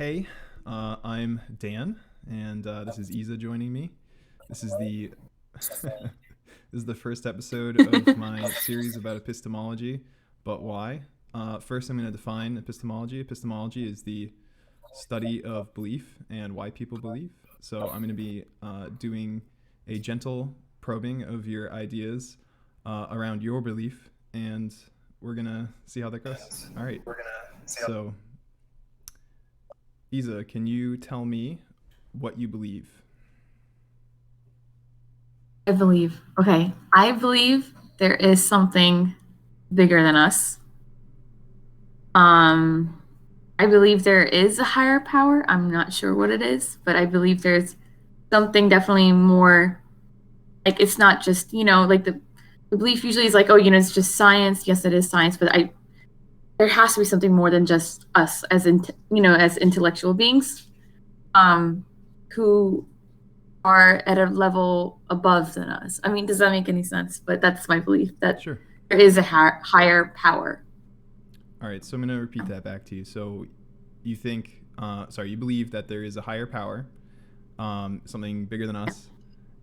Hey, I'm Dan, and this is Eizza joining me. This is the this is the first episode of my series about epistemology, but why? First, I'm going to define epistemology. Epistemology is the study of belief and why people believe. So I'm going to be doing a gentle probing of your ideas around your belief, and we're going to see how that goes. All right. So, Eizza, can you tell me what you believe? I believe there is something bigger than us. Um, I believe there is a higher power. I'm not sure what it is, but I believe there's something definitely more. Like it's not just like the belief usually is like, oh, it's just science. Yes, it is science, but I there has to be something more than just us as as intellectual beings, um, who are at a level above than us. I mean, does that make any sense? But that's my belief that Sure. there is a higher power. All right, so I'm going to repeat that back to you. So you think, you believe that there is a higher power, something bigger than us,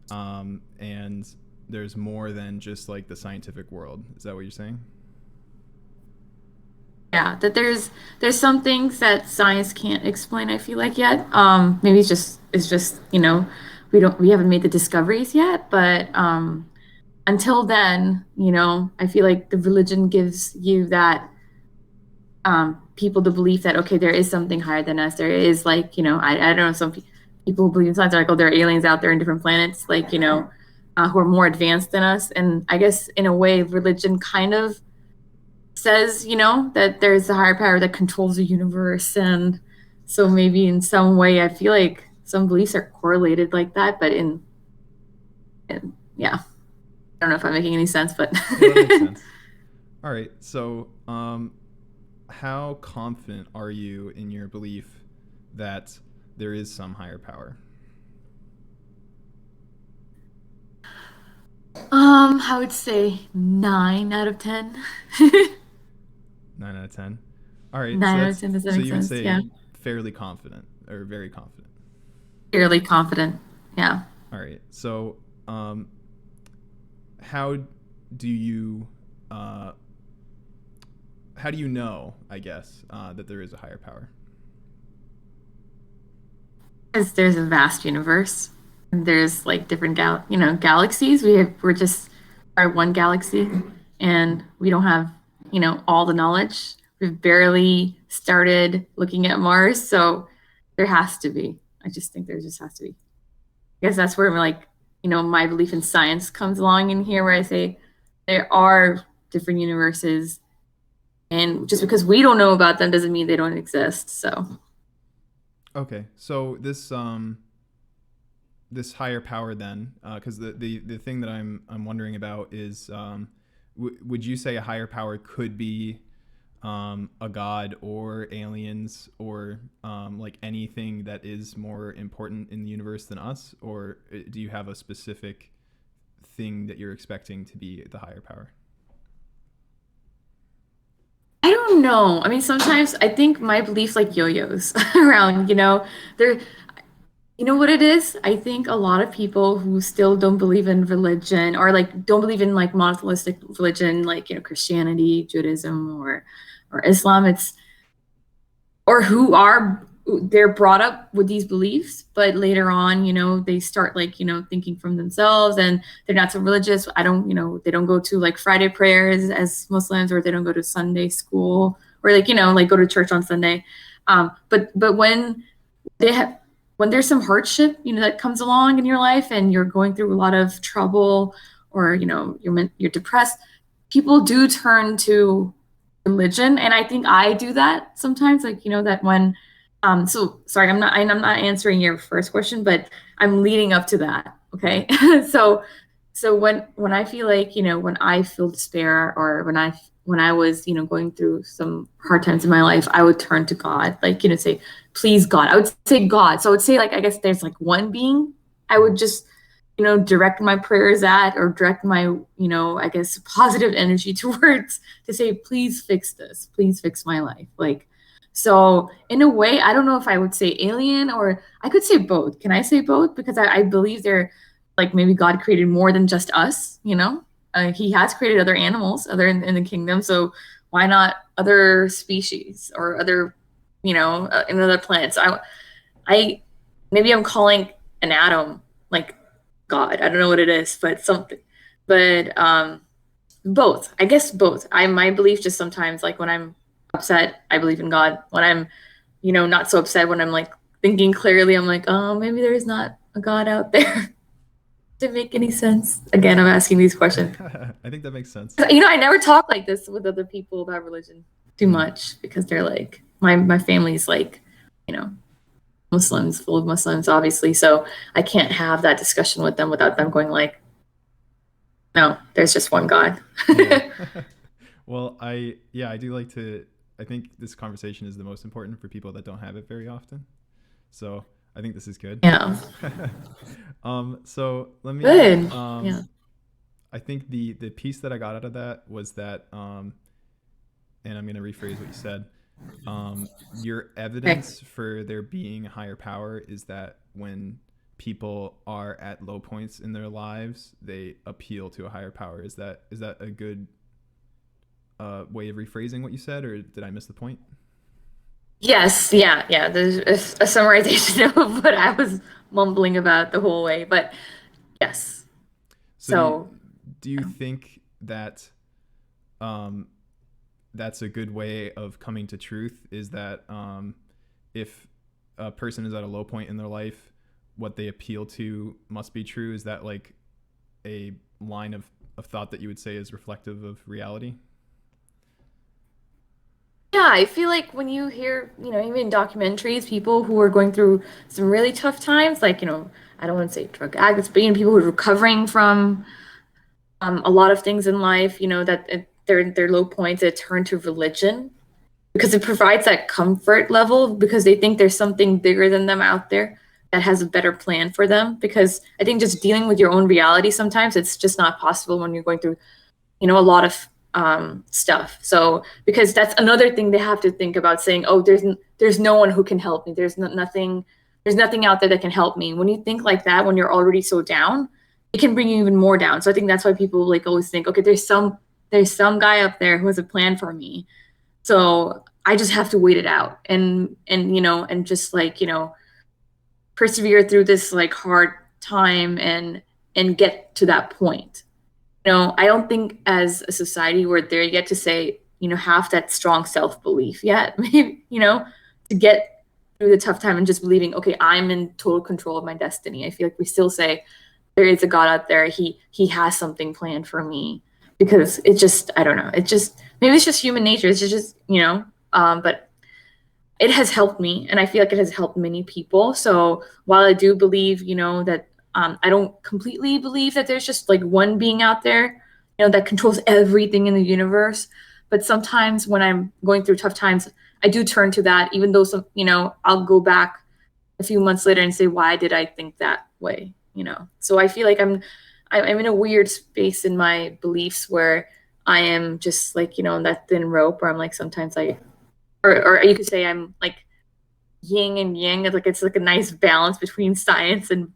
and there's more than just like the scientific world. Is that what you're saying? Yeah, that there's some things that science can't explain. I feel like yet. Maybe it's just we haven't made the discoveries yet, but until then, I feel like the religion gives you that people the belief that okay, there is something higher than us. There is like I don't know, some people who believe in science are like, oh, there are aliens out there in different planets, like who are more advanced than us. And I guess in a way, religion kind of says that there's a higher power that controls the universe, and so maybe in some way, I feel like some beliefs are correlated like that. But yeah, I don't know if I'm making any sense, but No, that makes sense. All right, so how confident are you in your belief that there is some higher power? I would say 9 out of 10. 9 out of 10. All right, so 9 out of 10. Does that so make you would sense? Yeah, say fairly confident or very confident. fairly confident. Yeah. All right, so how do you uh, how do you know? I guess that there is a higher power. Because there's a vast universe. And there's like different galaxies. We're just our one galaxy, and we don't have all the knowledge. We've barely started looking at Mars, so there has to be. I just think there just has to be. I guess that's where like my belief in science comes along in here, where I say there are different universes, and just because we don't know about them doesn't mean they don't exist. So Okay, so this higher power then, because the thing that I'm wondering about is, would you say a higher power could be a god or aliens or like anything that is more important in the universe than us, or do you have a specific thing that you're expecting to be the higher power? I don't know. I mean, sometimes I think my beliefs like yo-yos around, there, what it is? I think a lot of people who still don't believe in religion or like don't believe in like monotheistic religion, like, Christianity, Judaism, or Islam, or who are they're brought up with these beliefs, but later on, they start like, thinking from themselves, and they're not so religious. I don't, they don't go to like Friday prayers as Muslims, or they don't go to Sunday school, or like, like go to church on Sunday. But when they have, when there's some hardship, that comes along in your life and you're going through a lot of trouble, or, you're depressed, people do turn to religion. And I think I do that sometimes, like, that when so sorry, I'm not answering your first question, but I'm leading up to that. Okay. so when I feel like, when I feel despair, or when I was, going through some hard times in my life, I would turn to God, like, say, please God. I would say God. So I would say, like, I guess there's like one being I would just, direct my prayers at, or direct my, I guess positive energy towards, to say, please fix this. Please fix my life. Like, So in a way, I don't know if I would say alien, or I could say both. Can I say both? Because I believe they're like, maybe God created more than just us, you know? He has created other animals other in the kingdom. So why not other species or other, in other planets? I maybe I'm calling an atom like God. I don't know what it is, but something. But both. I guess both. My belief just sometimes, like when I'm upset, I believe in God. When I'm, not so upset, when I'm like thinking clearly, I'm like, oh, maybe there is not a God out there. Does it make any sense? Again, I'm asking these questions. I think that makes sense. I never talk like this with other people about religion too much, because they're like, my family's like, you know, Muslims, full of Muslims, obviously. So I can't have that discussion with them without them going like, no, there's just one God. Yeah. Well, I do like to. I think this conversation is the most important for people that don't have it very often. So I think this is good. Yeah. So let me. Good. Yeah. I think the piece that I got out of that was that, and I'm going to rephrase what you said. Your evidence for there being a higher power is that when people are at low points in their lives, they appeal to a higher power. Is that a good way of rephrasing what you said, or did I miss the point? Yes. Yeah. Yeah. There's a summarization of what I was mumbling about the whole way, but yes. So So do you think that um, that's a good way of coming to truth? Is that if a person is at a low point in their life, what they appeal to must be true? Is that like a line of thought that you would say is reflective of reality? yeah, I feel like when you hear, even documentaries, people who are going through some really tough times, like, I don't want to say drug addicts, but people who are recovering from a lot of things in life, that their low points, they turn to religion because it provides that comfort level, because they think there's something bigger than them out there that has a better plan for them. Because I think just dealing with your own reality, sometimes it's just not possible when you're going through, a lot of stuff. So because that's another thing they have to think about, saying, oh, there's no one who can help me. There's nothing out there that can help me. When you think like that, when you're already so down, it can bring you even more down. So I think that's why people like always think, okay, there's some guy up there who has a plan for me. So I just have to wait it out, and just like, persevere through this like hard time, and get to that point. I don't think as a society we're there yet to say, have that strong self-belief yet. Maybe, to get through the tough time and just believing, okay, I'm in total control of my destiny. I feel like we still say there is a God out there. He has something planned for me, because it just, I don't know. It just, maybe it's just human nature. It's just, but it has helped me, and I feel like it has helped many people. So while I do believe, that I don't completely believe that there's just like one being out there, that controls everything in the universe. But sometimes when I'm going through tough times, I do turn to that, even though I'll go back a few months later and say, why did I think that way? So I feel like I'm in a weird space in my beliefs where I am just like, on that thin rope, where I'm like, sometimes or you could say I'm like yin and yang. Like it's like a nice balance between science and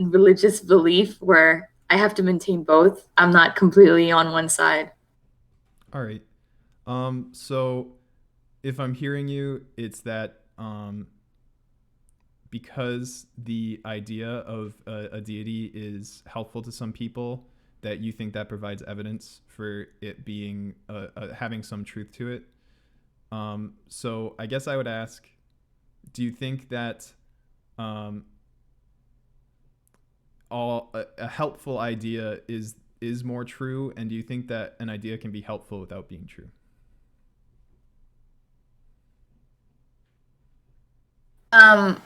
religious belief, where I have to maintain both. I'm not completely on one side. All right. So if I'm hearing you, it's that because the idea of a deity is helpful to some people, that you think that provides evidence for it being having some truth to it. So I guess I would ask, do you think that a helpful idea is more true, and do you think that an idea can be helpful without being true? Um,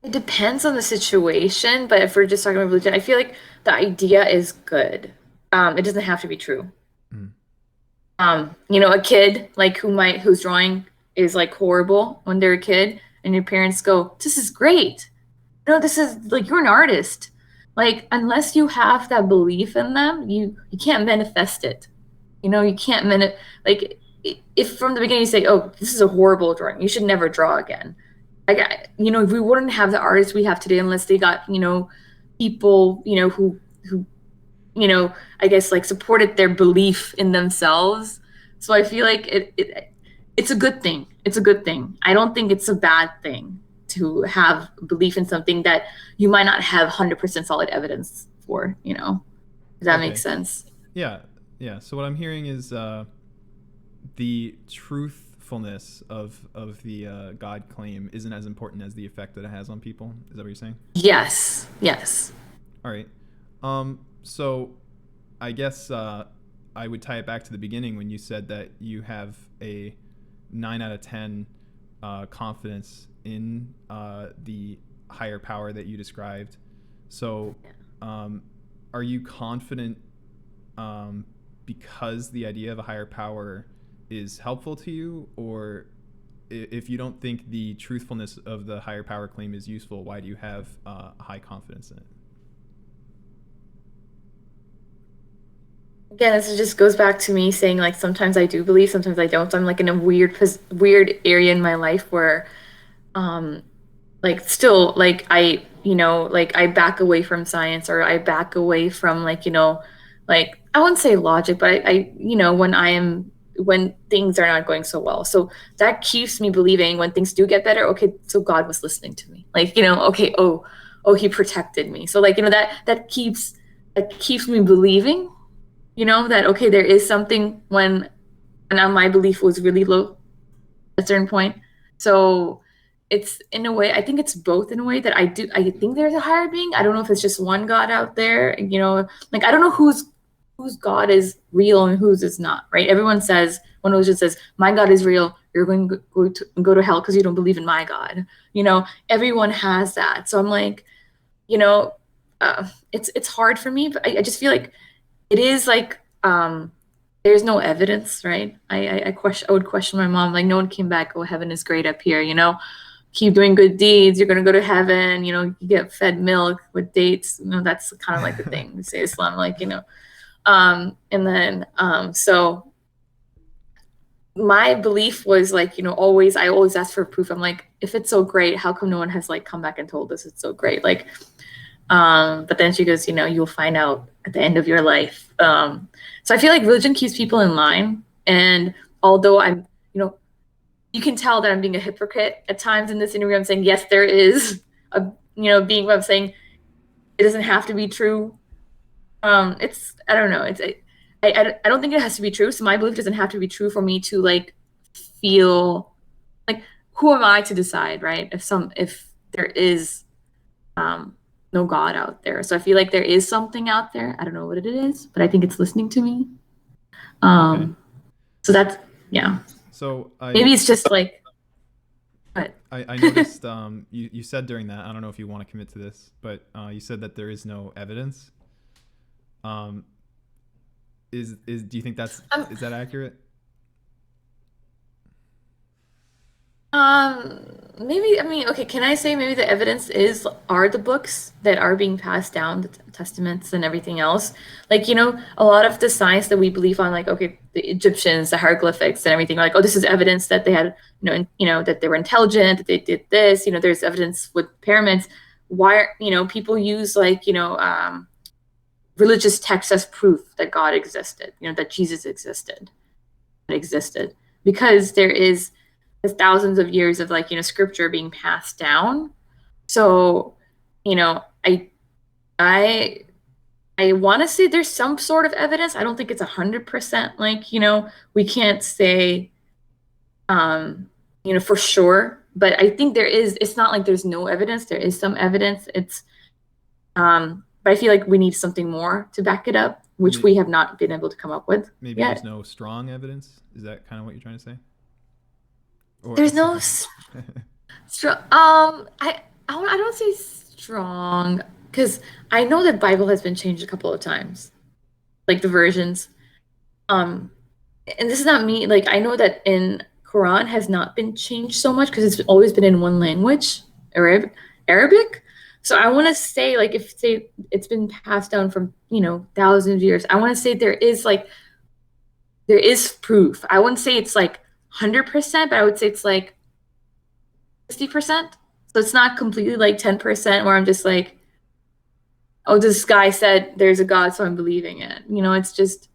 it depends on the situation, but if we're just talking about religion, I feel like the idea is good. It doesn't have to be true. Mm. A kid like whose drawing is like horrible when they're a kid, and your parents go, "This is great. No, this is like, you're an artist." Like, unless you have that belief in them, you can't manifest it. You can't like, if from the beginning you say, oh, this is a horrible drawing, you should never draw again. Like, we wouldn't have the artists we have today unless they got, people, who, I guess like supported their belief in themselves. So I feel like it's a good thing. It's a good thing. I don't think it's a bad thing to have belief in something that you might not have 100% solid evidence for, Does that make Okay. sense? Yeah. Yeah. So what I'm hearing is the truthfulness of the God claim isn't as important as the effect that it has on people. Is that what you're saying? Yes. Yes. All right. So I guess I would tie it back to the beginning when you said that you have a 9 out of 10 confidence in the higher power that you described. So, are you confident because the idea of a higher power is helpful to you, or if you don't think the truthfulness of the higher power claim is useful, why do you have high confidence in it? Again, this just goes back to me saying like sometimes I do believe, sometimes I don't. So I'm like in a weird area in my life where um like still like like I back away from science, or I back away from like like I wouldn't say logic, but when things are not going so well. So that keeps me believing when things do get better, okay, so God was listening to me. Like, okay, oh, he protected me. So like, that keeps me believing, that okay, there is something when now my belief was really low at a certain point. So it's in a way, I think it's both in a way that I think there's a higher being. I don't know if it's just one God out there, like I don't know whose God is real and whose is not, right? Everyone says, one religion says, my God is real, you're going to go to hell because you don't believe in my God. Everyone has that. So I'm like, you know, it's hard for me, but I just feel like it is like there's no evidence, right? I would question my mom, like no one came back, oh, heaven is great up here, keep doing good deeds, you're gonna go to heaven, you get fed milk with dates, that's kind of like the thing we say Islam, like, and then so my belief was like, I always ask for proof. I'm like, if it's so great, how come no one has like come back and told us it's so great? Like, but then she goes, you'll find out at the end of your life. So I feel like religion keeps people in line. And although you can tell that I'm being a hypocrite at times in this interview. I'm saying, yes, there is a, being what I'm saying, it doesn't have to be true. I don't know. I don't think it has to be true. So my belief doesn't have to be true for me to like feel like, who am I to decide, right? If there is, no God out there. So I feel like there is something out there. I don't know what it is, but I think it's listening to me. Okay. So that's, yeah. So Maybe it's just like, but I noticed you said during that, I don't know if you want to commit to this, but you said that there is no evidence. Um, do you think is that accurate? maybe, I mean, okay, can I say maybe the evidence are the books that are being passed down, the testaments and everything else. Like, a lot of the science that we believe on, like, okay, the Egyptians, the hieroglyphics and everything, like, oh, this is evidence that they had, that they were intelligent, that they did this, there's evidence with pyramids. Why, people use like, religious texts as proof that God existed, that Jesus existed, because there is thousands of years of like scripture being passed down. So I i I want to say there's some sort of evidence. I don't think it's 100% like we can't say for sure, but I think there is. It's not like there's no evidence. There is some evidence. But I feel like we need something more to back it up, which we have not been able to come up with Maybe there's yet. no strong evidence. Is that kind of what you're trying to say? Or There's no strong. I don't say strong because I know that Bible has been changed a couple of times, like the versions. Um, and this is not me. Like I know that in Quran has not been changed so much because it's always been in one language, Arabic. So I want to say like if it's been passed down from thousands of years, I want to say there is like there is proof. I wouldn't say it's like 100%, but I would say it's like 60%. So it's not completely like 10% where I'm just like, oh, this guy said there's a God, so I'm believing it. It's just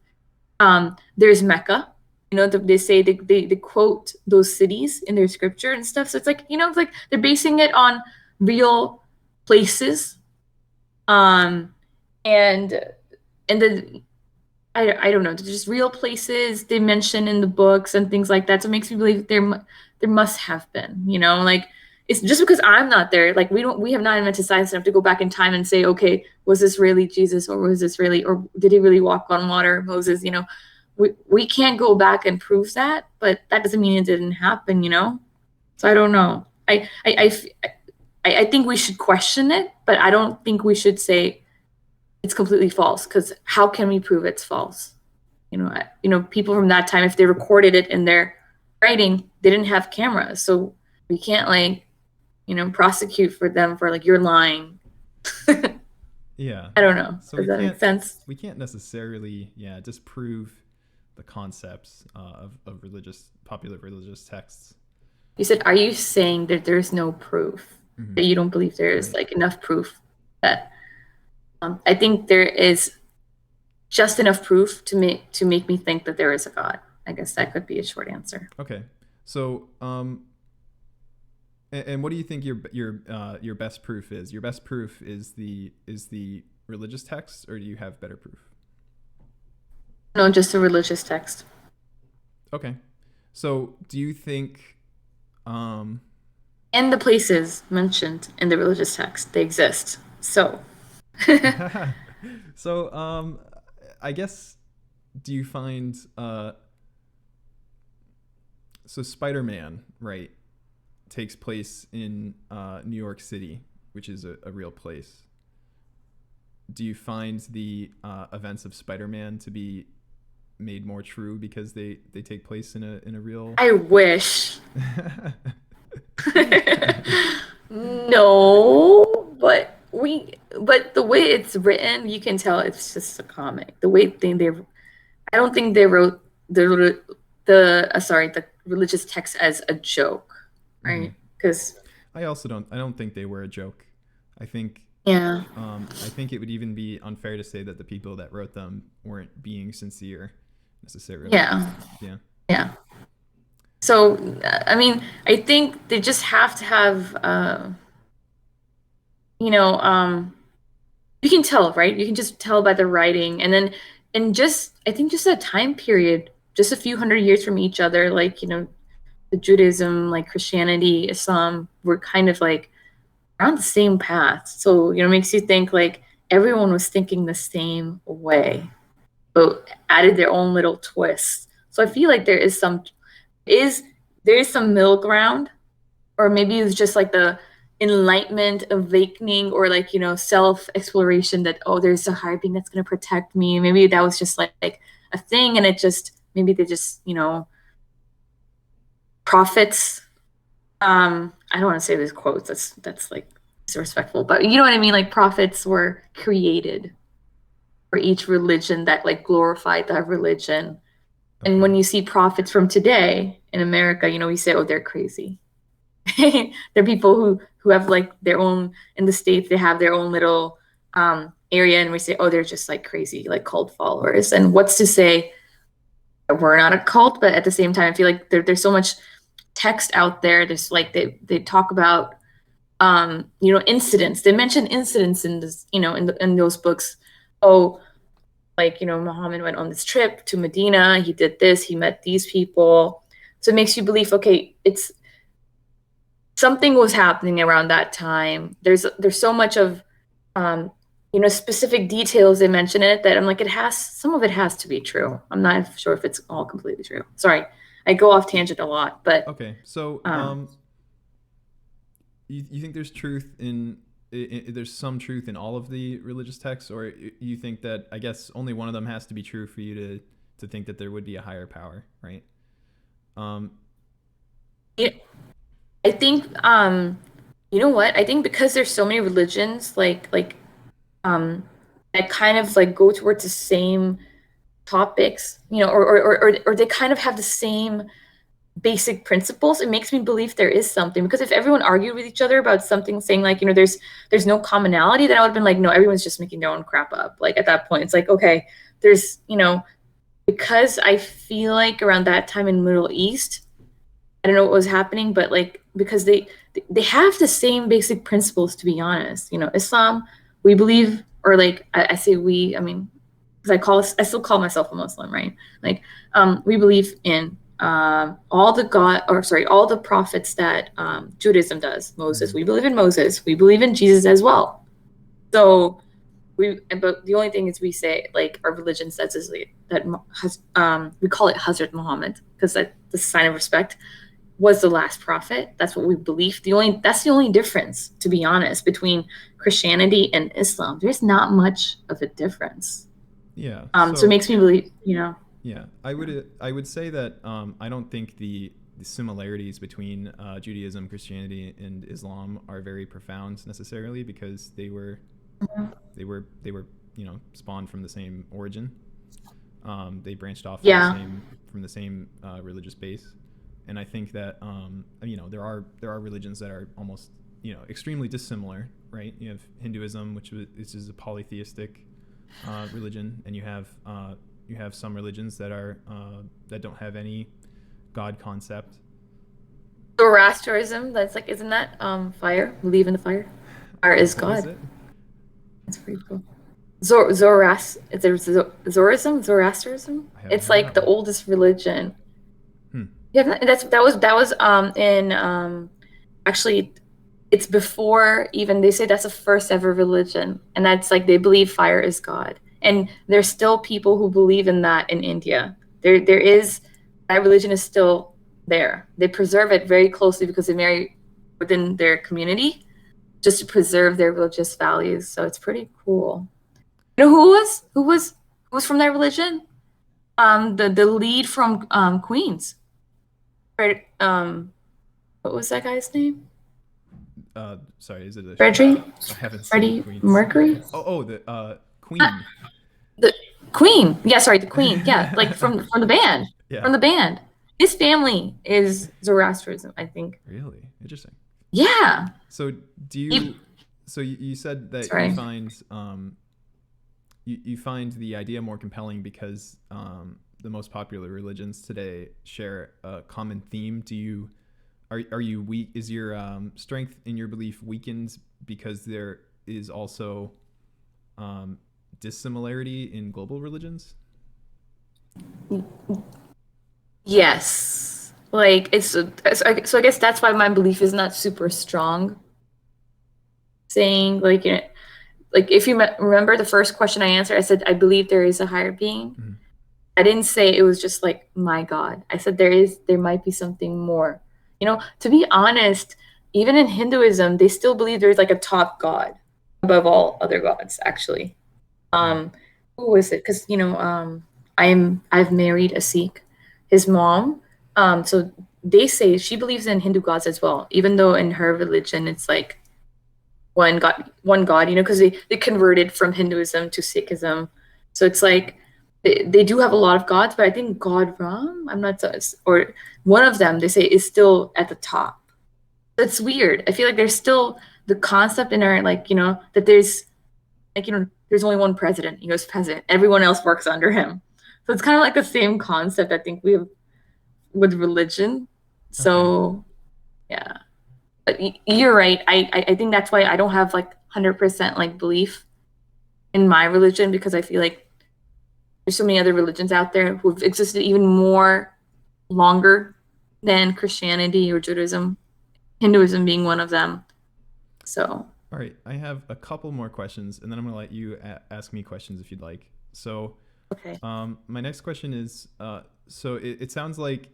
there's Mecca. They say they quote those cities in their scripture and stuff. So it's like, it's like they're basing it on real places. Um, and and the I don't know, they're just real places they mention in the books and things like that. So it makes me believe there must have been, like it's just because I'm not there. Like we have not invented science enough to go back in time and say, okay, was this really Jesus or was this really, or did he really walk on water, Moses? We can't go back and prove that, but that doesn't mean it didn't happen. So I don't know. I think we should question it, but I don't think we should say it's completely false because how can we prove it's false? People from that time, if they recorded it in their writing, they didn't have cameras, so we can't prosecute for them for like you're lying. Yeah. I don't know. So Does that make sense? we can't necessarily, disprove the concepts of popular religious texts. You said, are you saying that there's no proof, that you don't believe there's Right. like enough proof that I think there is just enough proof to make me think that there is a God. I guess that could be a short answer. Okay. So, and what do you think your best proof is? Your best proof is the religious text, or do you have better proof? No, just a religious text. Okay. So, do you think And the places mentioned in the religious text, they exist. So, so I guess, do you find so Spider-Man, right, takes place in New York City, which is a real place. Do you find the events of Spider-Man to be made more true because they take place in a real? I wish. No, but the way it's written, you can tell it's just a comic. The way they I don't think they wrote the religious text as a joke, Mm-hmm. right? Because I don't think they were a joke. I think yeah, I think it would even be unfair to say that the people that wrote them weren't being sincere necessarily. yeah, Yeah. yeah. So I mean, I think they just have to have you know, you can tell, right? You can just tell by the writing, and then and just I think just a time period, just a few hundred years from each other, like the Judaism, like Christianity, Islam, were kind of like around the same path. So it makes you think like everyone was thinking the same way, but added their own little twist. So I feel like is there is some middle ground, or maybe it's just like the enlightenment, awakening, or like self exploration that there's a higher being that's going to protect me. Maybe that was just like a thing, and it just maybe they just prophets. I don't want to say these quotes. That's like disrespectful, but you know what I mean. Like prophets were created for each religion that like glorified that religion. And Okay. when you see prophets from today in America, we say, oh, they're crazy. They're people who have like their own in the States, they have their own little area, and we say, oh, they're just like crazy, like cult followers. And what's to say that we're not a cult, but at the same time, I feel like there's so much text out there. There's like they talk about incidents. They mention incidents in this, in those books. Oh, like Muhammad went on this trip to Medina, he did this, he met these people. So it makes you believe, okay, it's something was happening around that time. There's so much of specific details they mention in it that I'm like, some of it has to be true. I'm not sure if it's all completely true. Sorry, I go off tangent a lot, but Okay. So you think there's truth there's some truth in all of the religious texts, or you think that I guess only one of them has to be true for you to think that there would be a higher power, right? Um, yeah, I think you know what? I think because there's so many religions, like that kind of like go towards the same topics, or they kind of have the same basic principles, it makes me believe there is something. Because if everyone argued with each other about something, saying like, there's no commonality, then I would have been like, no, everyone's just making their own crap up. Like at that point, it's like, okay, there's, because I feel like around that time in Middle East, I don't know what was happening, but like because they have the same basic principles, to be honest. Islam, we believe, or like I say we, I mean, because I still call myself a Muslim, right? Like we believe in all the prophets that Judaism does. Moses, we believe in Moses. We believe in Jesus as well. So but the only thing is we say like our religion says is that we call it Hazrat Muhammad because that's the sign of respect, was the last prophet. That's what we believe. That's the only difference, to be honest, between Christianity and Islam. There's not much of a difference. Yeah. So it makes me believe, Yeah, I would say that I don't think the similarities between Judaism, Christianity, and Islam are very profound necessarily, because they were spawned from the same origin. They branched off from the same religious base, and I think that there are religions that are almost extremely dissimilar, right? You have Hinduism, which is a polytheistic religion, and you have some religions that are that don't have any God concept. Zoroastrianism, that's like, isn't that fire? Believe in the fire. Fire is What God. is it? That's pretty cool. Zoroastrianism. It's like the oldest religion. Yeah, that was in actually it's before even, they say that's the first ever religion, and that's like they believe fire is God. And there's still people who believe in that in India. There is, that religion is still there. They preserve it very closely because they marry within their community just to preserve their religious values. So it's pretty cool. You know who was from that religion? The lead from Queens. Right, what was that guy's name? Sorry, is it a Freddie? I haven't Freddie seen Queens. Mercury? The Queen. The Queen. Yeah, sorry, the Queen. Yeah, like from the band. Yeah. From the band. His family is Zoroastrianism, I think. Really interesting. Yeah. So so you said that you find you find the idea more compelling because the most popular religions today share a common theme. Are you weak? Is your strength in your belief weakened because there is also dissimilarity in global religions? Yes. Like so I guess that's why my belief is not super strong. Saying like, like if you remember the first question I answered, I said I believe there is a higher being. Mm-hmm. I didn't say it was just like my God. I said there might be something more. To be honest, even in Hinduism, they still believe there's like a top God above all other gods, actually. Who was it? Because I've married a Sikh. His mom, so they say she believes in Hindu gods as well, even though in her religion it's like one God, because they converted from Hinduism to Sikhism. So it's like they do have a lot of gods, but I think God Ram, I'm not so, or one of them they say is still at the top. That's weird. I feel like there's still the concept in our that there's there's only one president, US president. Everyone else works under him. So it's kind of like the same concept I think we have with religion. So yeah. But you're right. I think that's why I don't have like 100% like belief in my religion, because I feel like there's so many other religions out there who've existed even more longer than Christianity or Judaism, Hinduism being one of them. So. All right, I have a couple more questions, and then I'm going to let you ask me questions if you'd like. So, okay. My next question is, so it sounds like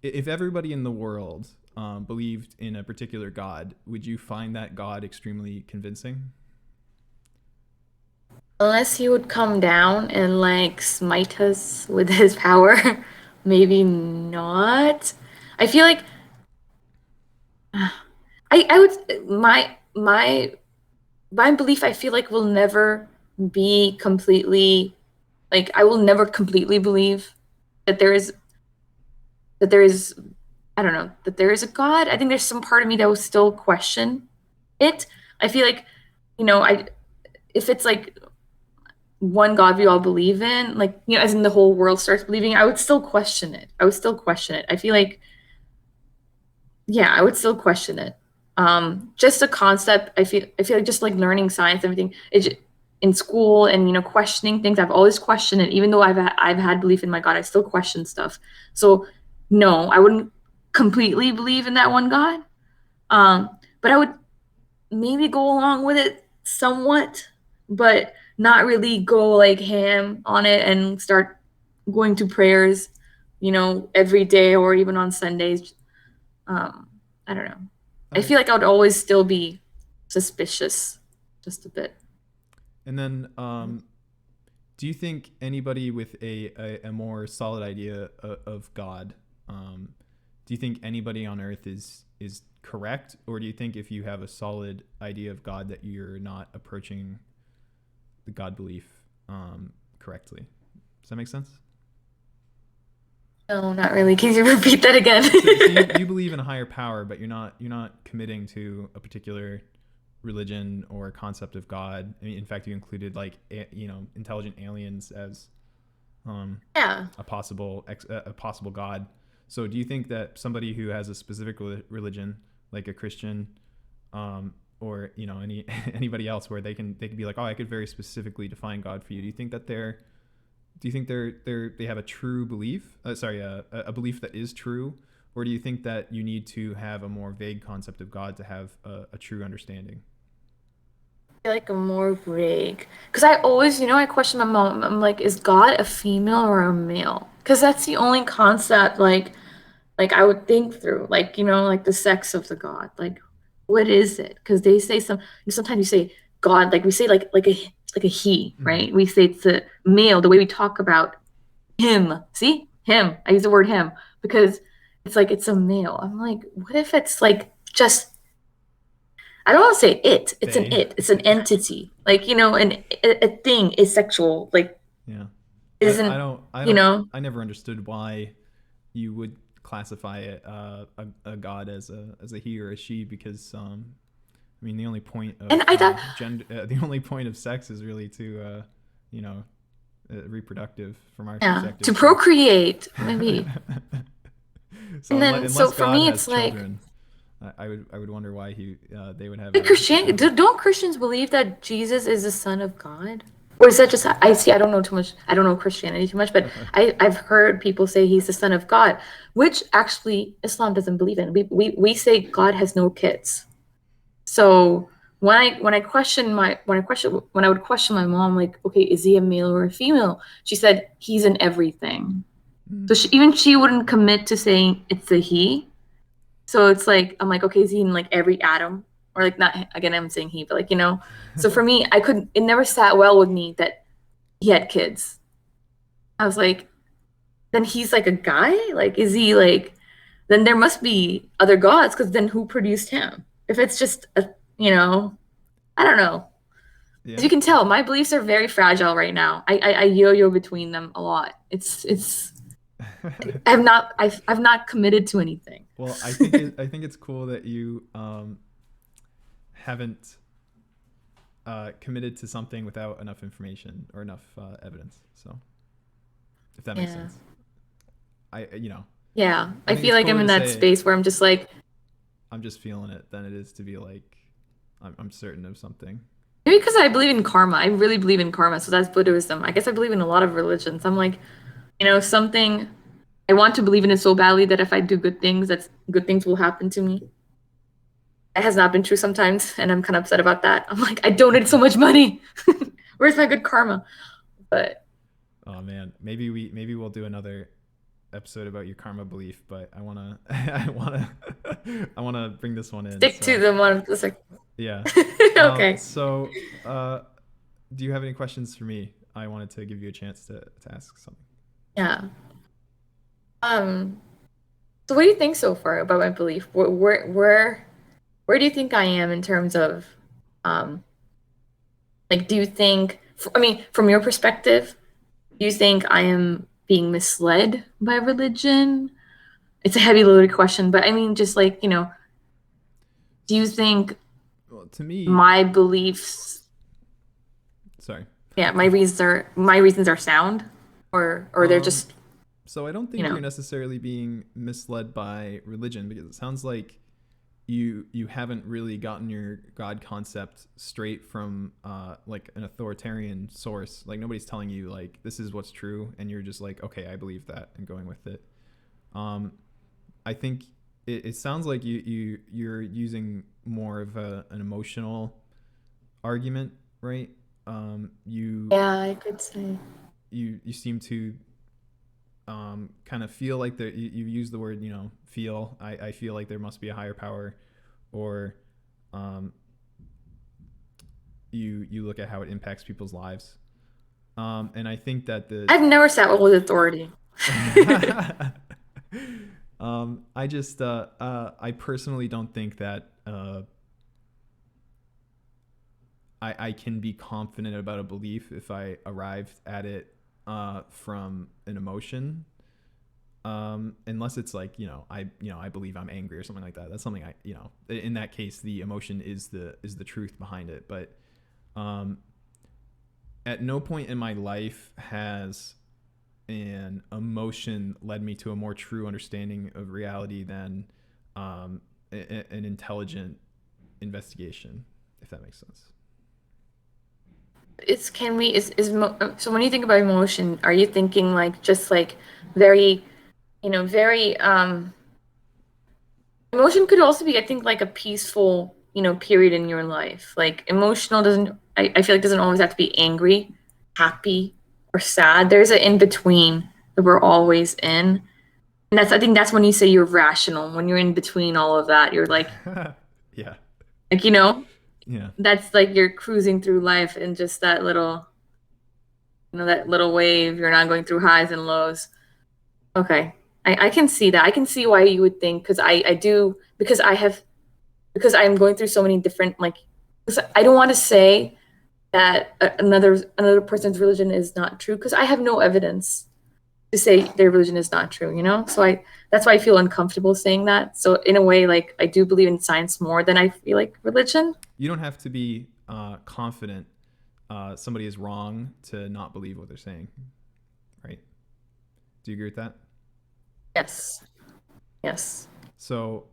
if everybody in the world believed in a particular God, would you find that God extremely convincing? Unless he would come down and like smite us with his power, maybe not. I feel like I would my belief, I feel like, will never be completely Like I will never completely believe that there is I don't know, that there is a God. I think there's some part of me that will still question it. I feel like, I if it's like one God we all believe in, like, as in the whole world starts believing, I would still question it. I would still question it. I feel like, yeah, I would still question it. Just a concept. I feel like just like learning science, everything. In school and questioning things. I've always questioned it, even though I've had belief in my God. I still question stuff. So no, I wouldn't completely believe in that one God. But I would maybe go along with it somewhat, but not really go like ham on it and start going to prayers, every day or even on Sundays. Um, I don't know. I I feel like I would always still be suspicious, just a bit. and then do you think anybody with a more solid idea of God, do you think anybody on earth is correct, or do you think if you have a solid idea of God that you're not approaching the God belief correctly? Does that make sense? No, not really. Can you repeat that again? So you believe in a higher power, but you're not committing to a particular religion or concept of God. I mean, in fact, you included like intelligent aliens as Yeah. a possible God. So, do you think that somebody who has a specific religion, like a Christian, or anybody else, where they can be like, oh, I could very specifically define God for you. Do you think they have a true belief? Sorry, a belief that is true, or do you think that you need to have a more vague concept of God to have a true understanding? Feel like a more vague. Because I always, I question my mom. I'm like, is God a female or a male? Because that's the only concept, like I would think through, like, like the sex of the God. Like, what is it? Because they say sometimes you say God, like we say like a he, Mm-hmm. right? We say it's a male, the way we talk about him. See? Him. I use the word him because it's like it's a male. I'm like, what if it's like just I don't want to say it. It's an They, it. It's an entity. Like, a thing is sexual. Like, yeah. I isn't, don't you know? I never understood why you would classify a god as a he or a she, because I mean the only point of And I thought, gender the only point of sex is really to you know reproductive from our yeah, to perspective. So procreate, maybe. so And then, so unless for God me, has it's like, children, I would wonder why they would have like a Christianity, child. don't Christians believe that Jesus is the Son of God? Or is that just, I see, I don't know too much, I don't know Christianity too much, but I've heard people say he's the Son of God, which actually Islam doesn't believe in. We say God has no kids. So when I would question my mom, like, okay, is he a male or a female? She said he's in everything. Mm. So even she wouldn't commit to saying it's a he. So it's like I'm like, okay, is he in like every atom? Or like not again, I'm saying he, but like, So for me, I couldn't it never sat well with me that he had kids. I was like, then he's like a guy? Like, is he like then there must be other gods, because then who produced him? If it's just I don't know. As Yeah. you can tell, my beliefs are very fragile right now. I yo-yo between them a lot. It's I've not committed to anything. Well, I think it's cool that you haven't committed to something without enough information or enough evidence. So, if that makes Yeah. sense, I you know Yeah. I I think feel it's like I'm cooler in to that say space where I'm just like, I'm just feeling it than it is to be like I'm certain of something. maybe because I believe in karma. I really believe in karma. So that's Buddhism. I guess I believe in a lot of religions. I'm like, something I want to believe in it so badly that if I do good things, that's good things will happen to me. It has not been true sometimes, and I'm kind of upset about that. I'm like, I donated so much money. Where's my good karma? But Oh man, maybe we'll do another episode about your karma belief, but I wanna I wanna bring this one in. stick to So the one. It's like, yeah. okay. So do you have any questions for me? I wanted to give you a chance to ask something. Yeah. Um. So, what do you think so far about my belief? Where do you think I am in terms of, um, like, do you think? I mean, from your perspective, Do you think I am being misled by religion? It's a heavy loaded question, but I mean, just like, do you think Well, to me, my beliefs, sorry. yeah, my reasons are sound, or they're Um, just, so I don't you think you're know, necessarily being misled by religion because it sounds like you haven't really gotten your God concept straight from like an authoritarian source. Like nobody's telling you like this is what's true, and you're just like okay, I believe that, and going with it. Um, I think it sounds like you're using more of an emotional argument, right? You yeah, I could say. you seem to kind of feel like there you use the word feel. I feel like there must be a higher power, or um, you look at how it impacts people's lives, and I think that the I've never sat with authority. I just I personally don't think that I can be confident about a belief if I arrived at it from an emotion, unless it's like I believe I'm angry or something like that. That's something in that case the emotion is the truth behind it. But um, at no point in my life has an emotion led me to a more true understanding of reality than an intelligent investigation, if that makes sense. It's can we is so when you think about emotion, are you thinking like just like very, very emotion could also be, I think, like a peaceful, period in your life. Like emotional doesn't, I feel like doesn't always have to be angry, happy, or sad. There's an in between that we're always in. And I think that's when you say you're rational. When you're in between all of that, you're Yeah, like, yeah. that's like you're cruising through life in just that little wave. You're not going through highs and lows. Okay. I can see that. I can see why you would think, because I do, because I'm going through so many different, like, 'cause I don't want to say that another person's religion is not true because I have no evidence to say their religion is not true, So that's why I feel uncomfortable saying that. So in a way, like I do believe in science more than I feel like religion. You don't have to be confident somebody is wrong to not believe what they're saying, right? Do you agree with that? Yes. Yes. So,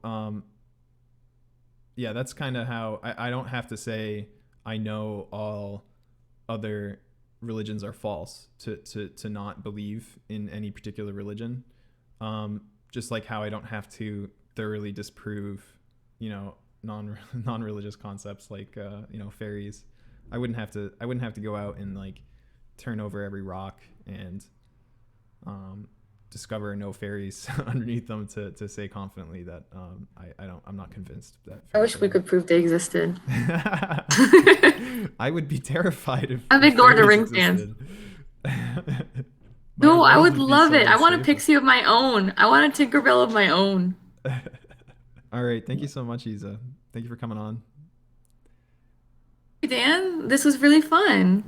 yeah, that's kind of how I don't have to say I know all other religions are false to not believe in any particular religion. Just like how I don't have to thoroughly disprove, non religious concepts like fairies. I wouldn't have to go out and like turn over every rock and um, discover no fairies underneath them to say confidently that I'm not convinced that I fairies wish are we real. could prove they existed. I would be terrified I've if ignored the fairies ring dance. existed. My No, I world would would be love so it. I want a unstable. pixie of my own. I want a Tinkerbell of my own. All right, thank you so much, Eizza. Thank you for coming on. Hey, Dan, this was really fun.